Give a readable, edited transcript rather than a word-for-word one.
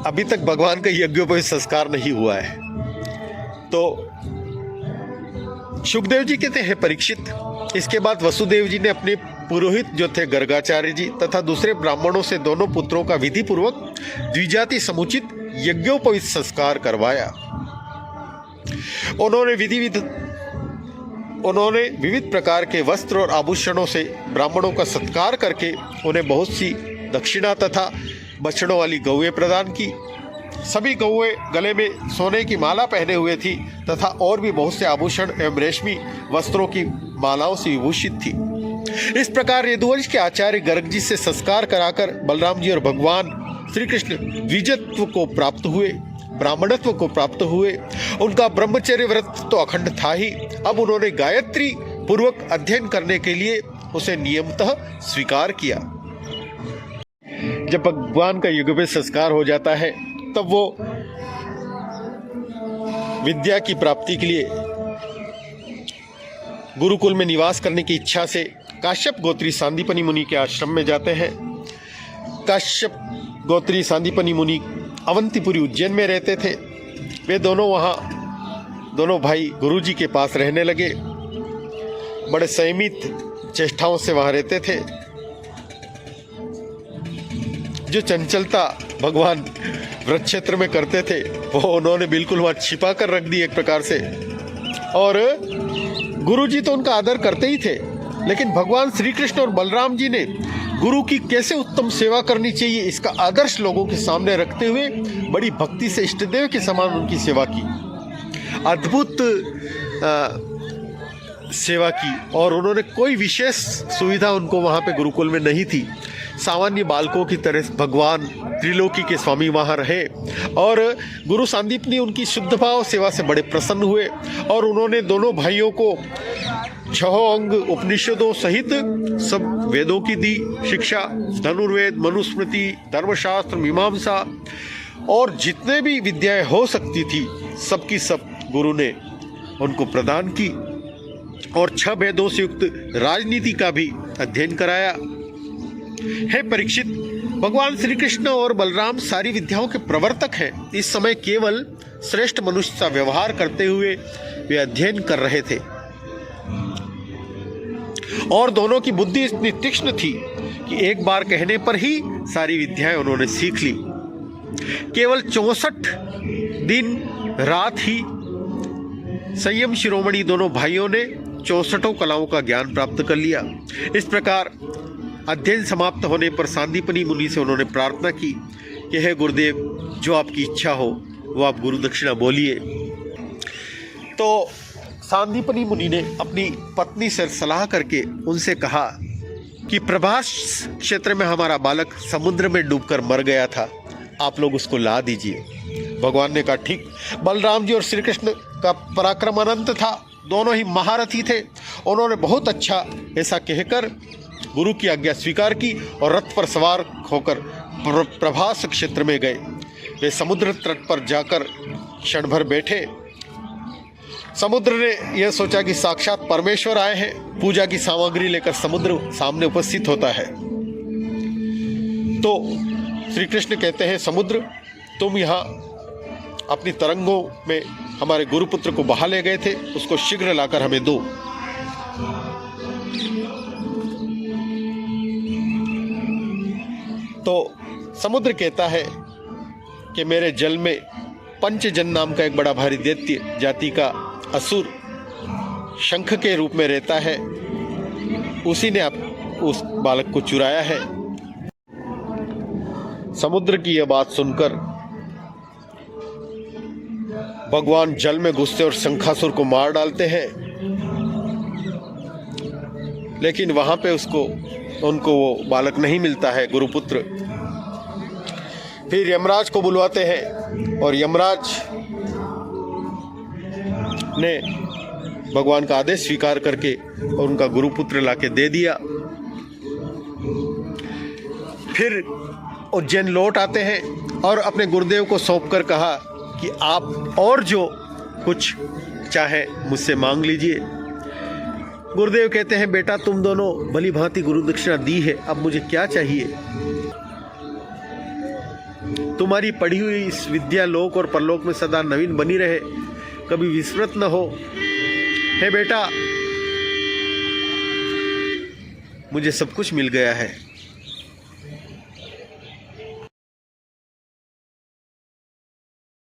अभी तक भगवान का यज्ञोपवीत संस्कार नहीं हुआ है। तो सुखदेव जी कहते हैं परीक्षित, इसके बाद वसुदेव जी ने अपने पुरोहित जो थे गर्गाचार्य जी तथा दूसरे ब्राह्मणों से दोनों पुत्रों का विधि पूर्वक द्विजाति समुचित यज्ञोपवीत संस्कार करवाया। उन्होंने विविध प्रकार के वस्त्र और आभूषणों से ब्राह्मणों का सत्कार करके उन्हें बहुत सी दक्षिणा तथा बछड़ों वाली गौएं प्रदान की। सभी गौएं गले में सोने की माला पहने हुए थी तथा और भी बहुत से आभूषण एवं रेशमी वस्त्रों की मालाओं से विभूषित थी। इस प्रकार यदुवंश के आचार्य गर्ग जी से संस्कार कराकर बलराम जी और भगवान श्री कृष्ण द्विजत्व को प्राप्त हुए, ब्राह्मणत्व को प्राप्त हुए। उनका ब्रह्मचर्य व्रत तो अखंड था ही, अब उन्होंने गायत्री पूर्वक अध्ययन करने के लिए उसे नियमतः स्वीकार किया। जब भगवान का यज्ञोपवीत संस्कार हो जाता है तब वो विद्या की प्राप्ति के लिए गुरुकुल में निवास करने की इच्छा से काश्यप गोत्री सांदीपनि मुनि के आश्रम में जाते हैं। काश्यप गोत्री सांदीपनि मुनि अवंतीपुरी उज्जैन में रहते थे। वे दोनों भाई गुरुजी के पास रहने लगे। बड़े संयमित चेष्टाओं से वहां रहते थे। जो चंचलता भगवान व्रत क्षेत्र में करते थे वो उन्होंने बिल्कुल वहां छिपा कर रख दी एक प्रकार से। और गुरुजी तो उनका आदर करते ही थे, लेकिन भगवान श्री कृष्ण और बलराम जी ने गुरु की कैसे उत्तम सेवा करनी चाहिए इसका आदर्श लोगों के सामने रखते हुए बड़ी भक्ति से इष्टदेव के समान उनकी सेवा की, अद्भुत सेवा की। और उन्होंने कोई विशेष सुविधा उनको वहाँ पे गुरुकुल में नहीं थी। सामान्य बालकों की तरह भगवान त्रिलोकी के स्वामी वहाँ रहे और गुरु सांदीप ने उनकी शुद्ध भाव सेवा से बड़े प्रसन्न हुए और उन्होंने दोनों भाइयों को 6 अंग उपनिषदों सहित सब वेदों की दी शिक्षा, धनुर्वेद, मनुस्मृति, धर्मशास्त्र, मीमांसा और जितने भी विद्याएं हो सकती थी सबकी सब गुरु ने उनको प्रदान की और 6 वेदों से युक्त राजनीति का भी अध्ययन कराया। हे परीक्षित, भगवान श्री कृष्ण और बलराम सारी विद्याओं के प्रवर्तक हैं। इस समय केवल श्रेष्ठ मनुष्य का व्यवहार करते हुए वे अध्ययन कर रहे थे और दोनों की बुद्धि इतनी तीक्ष्ण थी कि एक बार कहने पर ही सारी विद्याएं उन्होंने सीख ली। केवल 64 दिन रात ही संयम शिरोमणि दोनों भाइयों ने 64 कलाओं का ज्ञान प्राप्त कर लिया। इस प्रकार अध्ययन समाप्त होने पर सांदीपनि मुनि से उन्होंने प्रार्थना की कि हे गुरुदेव, जो आपकी इच्छा हो वो आप गुरु दक्षिणा बोलिए। तो सांदीपनि मुनि ने अपनी पत्नी से सलाह करके उनसे कहा कि प्रभास क्षेत्र में हमारा बालक समुद्र में डूबकर मर गया था, आप लोग उसको ला दीजिए। भगवान ने कहा ठीक। बलराम जी और श्री कृष्ण का पराक्रम अनंत था, दोनों ही महारथी थे। उन्होंने बहुत अच्छा ऐसा कहकर गुरु की आज्ञा स्वीकार की और रथ पर सवार होकर प्रभास क्षेत्र में गए। वे समुद्र तट पर जाकर क्षण भर बैठे। समुद्र ने यह सोचा कि साक्षात परमेश्वर आए हैं। पूजा की सामग्री लेकर समुद्र सामने उपस्थित होता है। तो श्री कृष्ण कहते हैं, समुद्र तुम यहाँ अपनी तरंगों में हमारे गुरुपुत्र को बहा ले गए थे, उसको शीघ्र लाकर हमें दो। तो समुद्र कहता है कि मेरे जल में पंचजन नाम का एक बड़ा भारी दैत्य जाति का असुर शंख के रूप में रहता है, उसी ने उस बालक को चुराया है। समुद्र की यह बात सुनकर भगवान जल में घुसते और शंखासुर को मार डालते हैं, लेकिन वहां पे उनको वो बालक नहीं मिलता है, गुरुपुत्र। फिर यमराज को बुलवाते हैं और यमराज ने भगवान का आदेश स्वीकार करके और उनका गुरुपुत्र लाके दे दिया। फिर उज्जैन लौट आते हैं और अपने गुरुदेव को सौंपकर कहा कि आप और जो कुछ चाहे मुझसे मांग लीजिए। गुरुदेव कहते हैं, बेटा तुम दोनों भली भांति गुरु दक्षिणा दी है, अब मुझे क्या चाहिए। तुम्हारी पढ़ी हुई इस विद्या लोक और परलोक में सदा नवीन बनी रहे, कभी विस्मृत न हो। हे बेटा, मुझे सब कुछ मिल गया है,